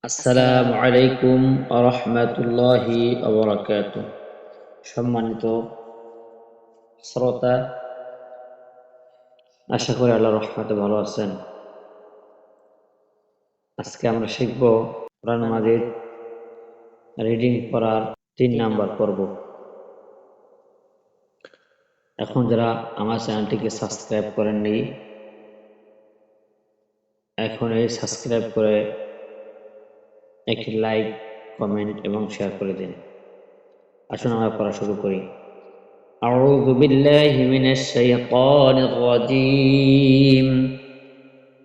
আসসালামু আলাইকুম ওয়া রাহমাতুল্লাহি ওয়া বারাকাতুহু। সম্মানিত শ্রোতা, আশা করি আল্লাহর রহমতে ভালো আছেন। আজকে আমরা শিখব কোরআন মাজিদ রিডিং পড়ার 3 নাম্বার পর্ব। এখন যারা আমার চ্যানেলটিকে সাবস্ক্রাইব করেননি, এখন এই সাবস্ক্রাইব করে একটি লাইক, কমেন্ট এবং শেয়ার করে দিন। আসুন আমরা পড়া শুরু করি। أعوذ بالله من الشيطان الرجيم.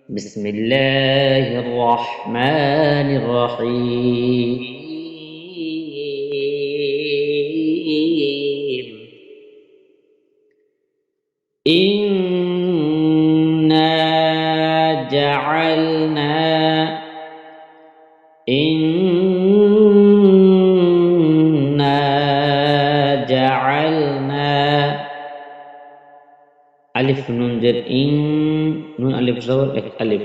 بسم الله الرحمن الرحيم. إنا جعلنا আলিফ নুন জের ইন, নুন আলিফ জবর এক আলিফ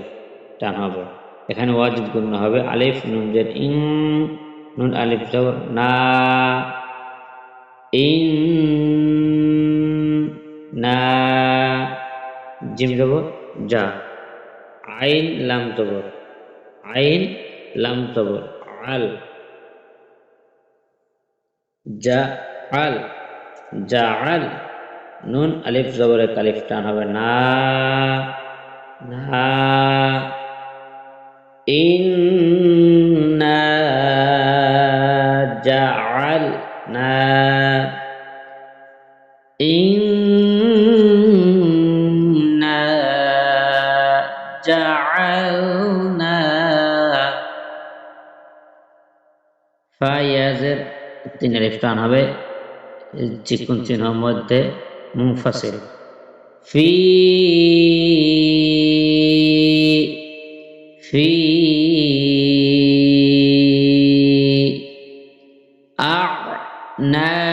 টান হবে, এখানে ওয়াজিব গুণ হবে। আলিফ নুন জের ইন, নুন আলিফ জবর না, ইন না, জিম জবর যা, আইন লাম জবর, আইন লাম জবর আল, যা আল, যা আল, নুন আলিফ জবর এক আলিফ টান হবে না, না, ইন্না জাআলনা, ইন্না জাআলনা, ফায়াজের 3 আলিফ টান হবে, চিকুন চিহ্নের মধ্যে মুনফাসিল, ফি ফি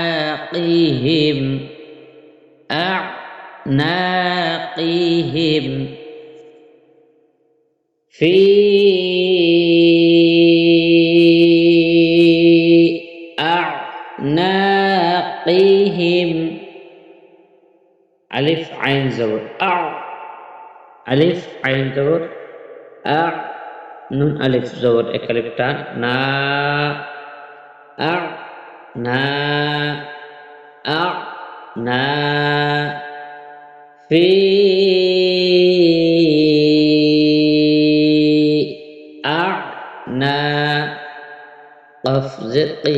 আ'নাকিহিম, আ'নাকিহিম, ফি আ'নাকিহিম, আলিফ আইন জবর আ, আলিফ আইন জবর আ, নুন আলিফ জবর এক আলিফ টান না, আ না, আ না, ফি আ না, কফ জের কি,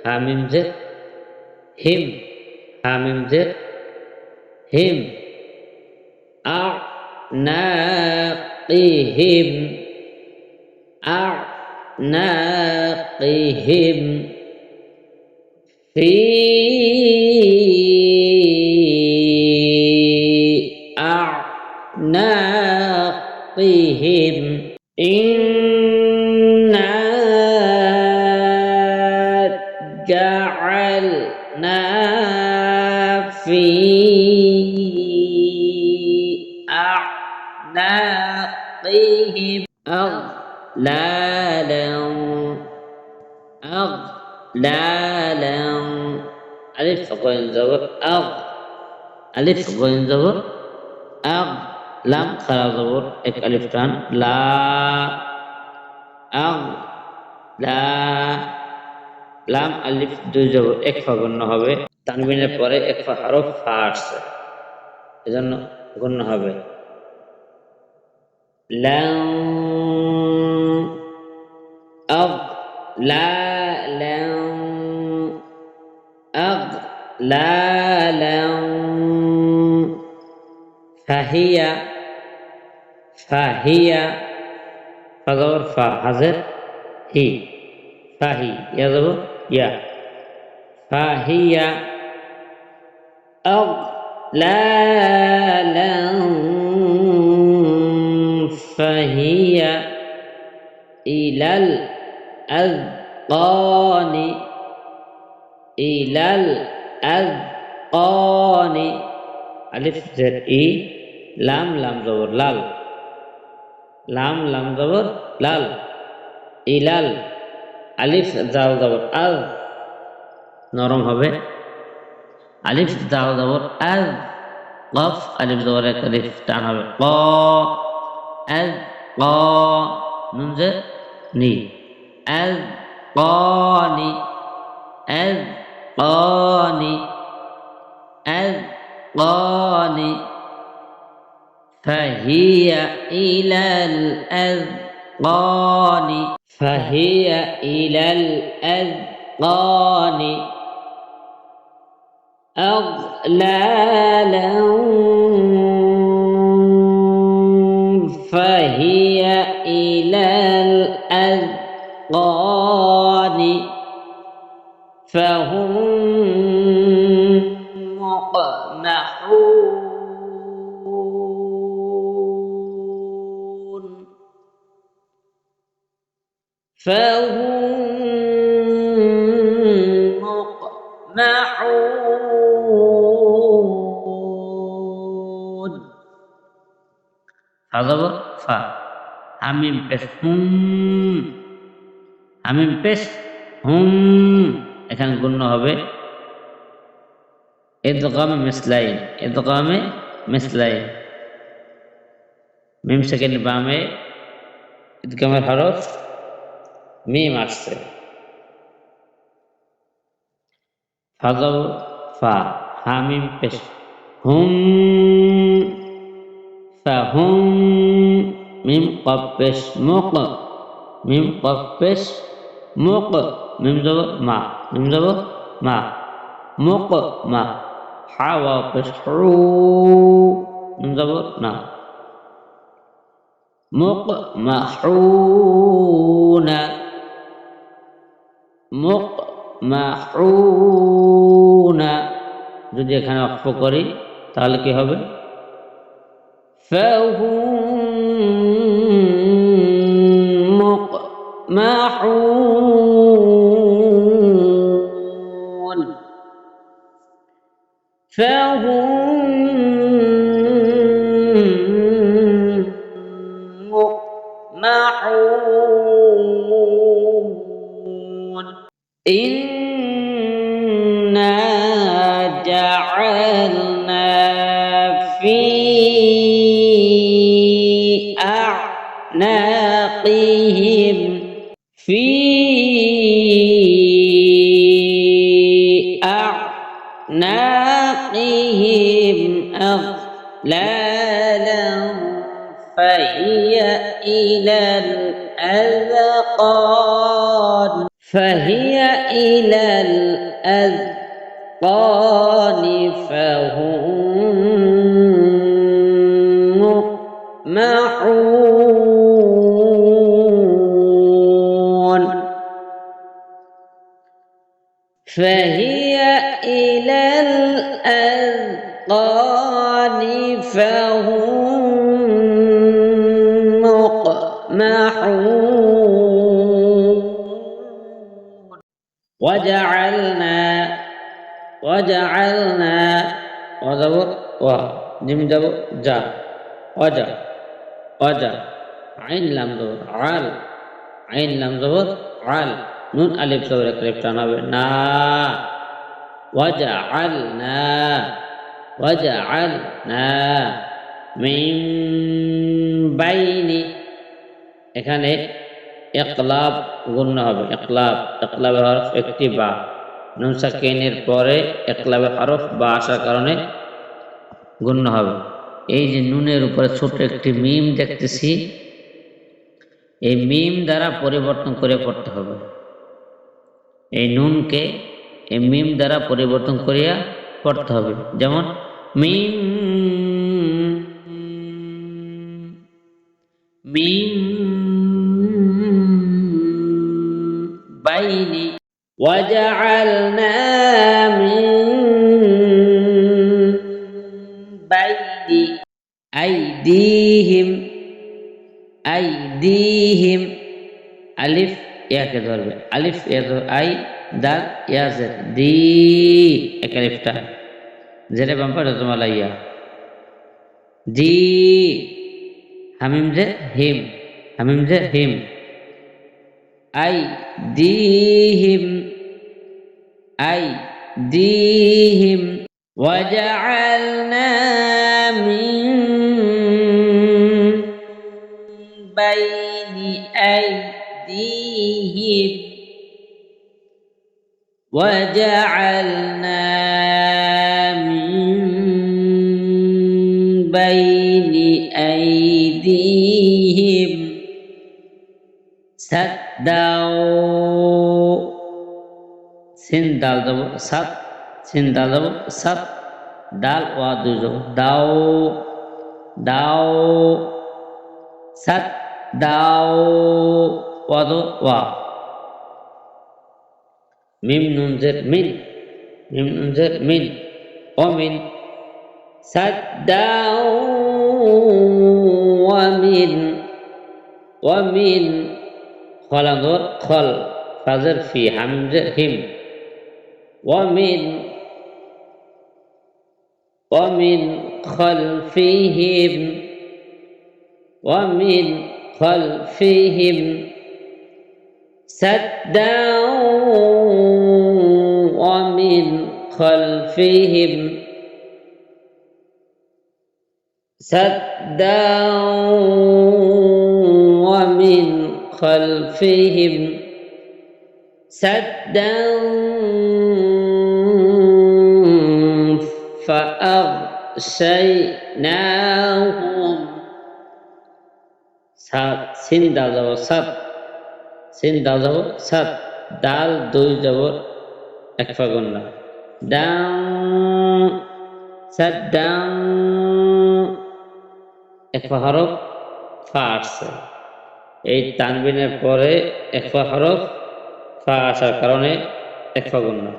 হামিম জের হিম, হামিম জের হিম, আ না কিহিম, আ না কিহিম, ফি আ'নাকিহিম, ইন্না জাআলনা ফি আ'নাকিহিম আগলালান, আগলালান, আলিফ গইন জবর আগ, আলিফ গইন জবর আগ, লাম খারা জবর এক আলিফ টান লা, আগ লা, লাম আলিফ দুই জবর এক ফা গণ্য হবে, তানবিনের পরে এক ফা হরফ ফা আসছে, এজন্য গণ্য হবে লান, আগ লালান, আগ লালান, ফাহিয়া, ফাহিয়া, ফা জবর ফা, হাজের হি, ফাহি, ইয়া জবর ইয়া, ফাহিয়া আগলালান, ফাহিয়া ইলাল আযকানি, ইলাল আযকানি, আলিফ জের ই, লাম লাম জবর লাল, লাম লাম জবর লাল, ইলাল, আলিফ জাল জবর আল, নরম হবে। আলিফ জাল জবর আল, কফ আলিফ জবর এক আলিফ টান হবে। ক আল ক, নুন জের নি, আল কনি, আল কনি, আল কনি। فهي إلى الأذقان، فهي إلى الأذقان أغلالا، فهي إلى الأذقان فهم مقمحون، فهم مقمحون। هذا فا হামিম পেশ হুম, হামিম পেশ হুম, এখানে গুণ্য হবে। ইদগামে মিসলাইন, ইদগামে মিসলাইন, মিম সেকেন্ড বামে ইদগামের হরফ মিম আসছে। ফাজল ফা, হামিম পেশ হুম, ফাহুম, মিম কফ পেশ মুক, মিম কফ পেশ মুক, মিম জবর মা, মিম জবর মা, মুক মা। হাওয়া পেশ হু, মিম জবর না, মুক মাহুনা, মুক মাহুনা। যদি এখানে অক্ষ করি তাহলে কি হবে? ফাহুম মুকমাহুন, ফাহুম মুকমাহুন। إنا جعلنا في أعناقهم، في أعناقهم أغلالا، فهي إلى الأذقان، فهي إلى الأذقان فهم مقمحون، فهي إلى الأذقان فهم مقمحون. وجعلنا، وجعلنا وزبر و، جيم زبر جا، وجا وجا، عين لام زبر عال، عين لام زبر عال، نون ألف زبر এক লিফ টান হবে না। وجعلنا، وجعلنا من بين، এখানে ইকলাব গুণ হবে, ইকলাব, ইকলাবের হরফ একটি বা, নুন সাকিনের পরে ইকলাবের হরফ বা আসার কারণে গুণ হবে। এই যে নুনের উপরে ছোট একটি মিম দেখতেছি, এই মিম দ্বারা পরিবর্তন করে পড়তে হবে। এই নুনকে এই মিম দ্বারা পরিবর্তন করিয়া পড়তে হবে। যেমন মিম, মিম বাইনি, وجعلنا من بين أيديهم، أيديهم ألف ইয়াকে ধরবে, আলিফ আই দাল ইয়াজের দি, এক আলিফটা জেরে বাম্পার তোমালা ইয়া, দি হামিম যে হিম, হামিম যে হিম, أيديهم أيديهم وجعلنا من بين أيديهم وجعلنا من بين أيديهم سدا سين دال دبر سات سين دال دبر سات دال وا دوجو داو داو سات داو وا وا ميم نون زر من ميم نون زر من ومن سدا ومن خلنور خل فزر في حمزة هم ومن خلفهم سدا ومن خلفهم سدا ومن خلفهم سدا فأغشيناهم সাত সিন দাল যাব সাত সিন দাল যাব সাত দাল দুই যাব এক ফাগুন্না ডাং সাত ডাং এক হরফ ফা আসছে এই তানবিনের পরে এক হরফ ফা আসার কারণে এক ফাগুন্না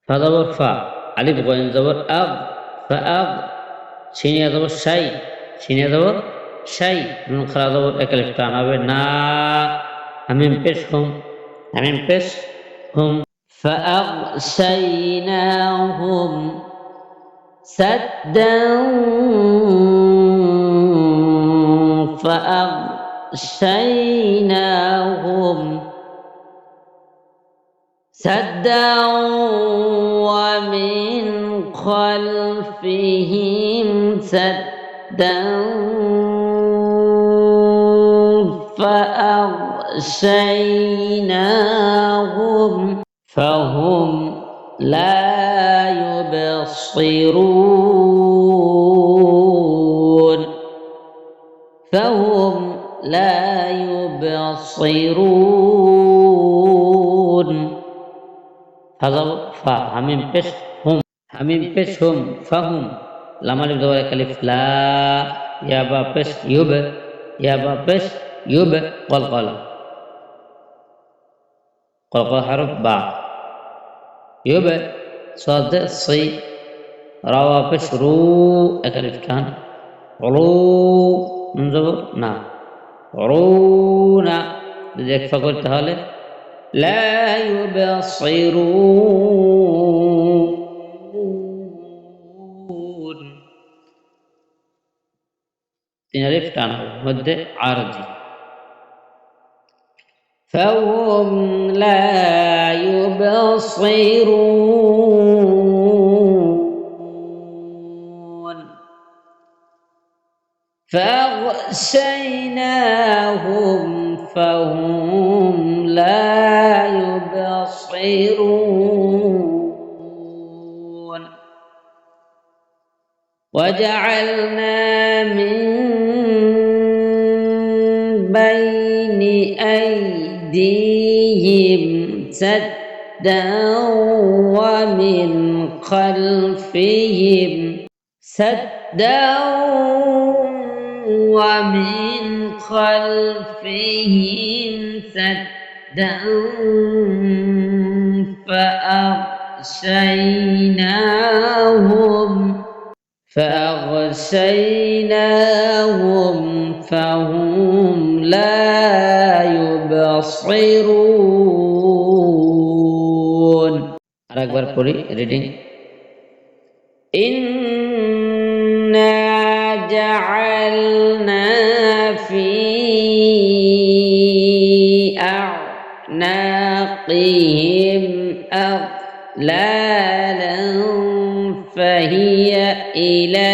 ফা জবর ফা আলিফ গয়েন জবর আগ ফা আগ শিনিয়া জবর শাই শিনিয়া জবর শাই নুন খারা জবর এক আলিফ টান হবে না হামিম পেশ হুম فأغشيناهم سدا فأغشيناهم سدا ومن خلفهم سدا فأغشيناهم فهم لا يبصرون هذا فا حميم بش هم فهم لما لبدو الف لا يا با بش يب قلقلة حرف با يب صاد صي روا بش رو الف كان علو نزبر না عرونا দেখ করতে হলে لا يبصرون তিন আলিফ টান মধ্যে আরজি فهم لا يبصرون فأغشيناهم فهم لا يبصرون وجعلنا من بين أيديهم سدا ومن خلفهم سدا ومن خلفهم سدا فأغشيناهم فهم لا يبصرون আরেকবার পড়ি রিডিং إنا جعلنا في أعناقهم أغلالا فهي إلى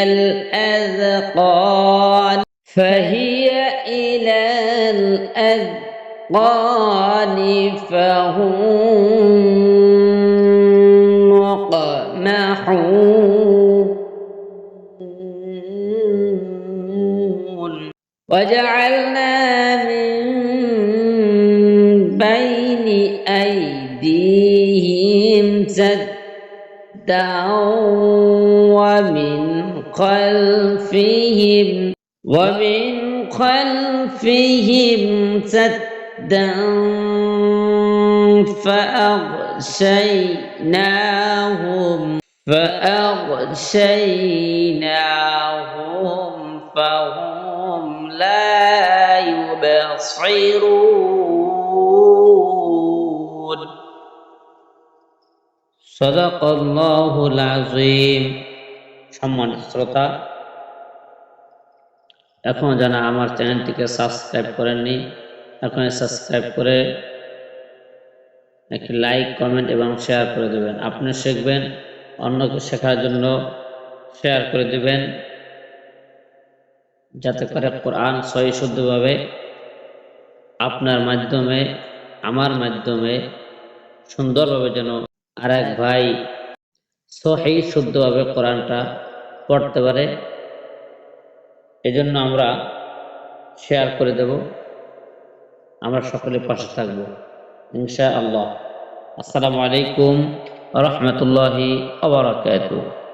الأذقان فهم مقمحون وجعلنا من بين أيديهم سدا ومن خلفهم سدا فأغشيناهم فهم لا يبصرون صدق الله العظيم সম্মানিত শ্রোতা, এখনো যারা আমার চ্যানেলটিকে সাবস্ক্রাইব করেননি, এখন সাবস্ক্রাইব করে একটি লাইক, কমেন্ট এবং শেয়ার করে দেবেন। আপনি শিখবেন, অন্যকে শেখার জন্য শেয়ার করে দেবেন, যাতে করে কোরআন সহি শুদ্ধভাবে আপনার মাধ্যমে, আমার মাধ্যমে সুন্দরভাবে যেন আরেক ভাই সহি শুদ্ধভাবে কোরআনটা পড়তে পারে। এজন্য আমরা শেয়ার করে দেব, আমরা সকলে পাশে থাকব ইনশাআল্লাহ। আসসালামু আলাইকুম ওয়া রাহমাতুল্লাহি ওয়া বারাকাতুহু।